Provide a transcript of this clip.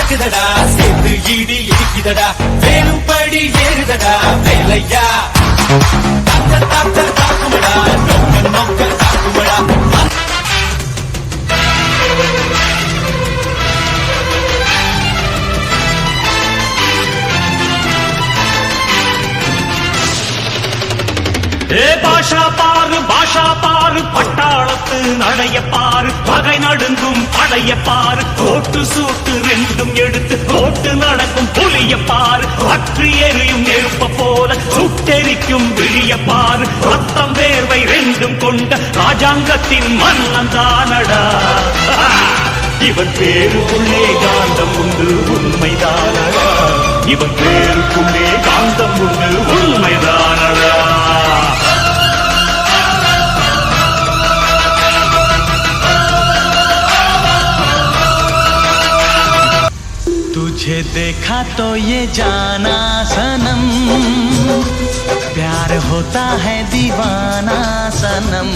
பறக்குதடா சேர்த்து ஈடி இடிக்குதடா வேலும்படி ஏறுதடா வேலையா தாக்குமடா நோக்க நோக்க தாக்குமடா பாஷா பாரு பட்டாளத்து நடைய பாரு பகை நடுங்கும் படைய பாரு கோட்டு சூட்டு ரெண்டும் எடுத்து கோட்டு நடக்கும் புலிய பாரு அற்றி எரியும் நெருப்ப போல சுட்டெரிக்கும் விழிய பாரு ரத்தம் வேர்வை ரெண்டும் கொண்ட ராஜாங்கத்தின் மன்னன் தானடா இவன் பேருக்குள்ளே காந்தம் உண்டு உண்மைதானடா இவன் பேருக்குள்ளே காந்தம் உண்டு உண்மைதானடா तुझे देखा तो ये जाना सनम प्यार होता है दीवाना सनम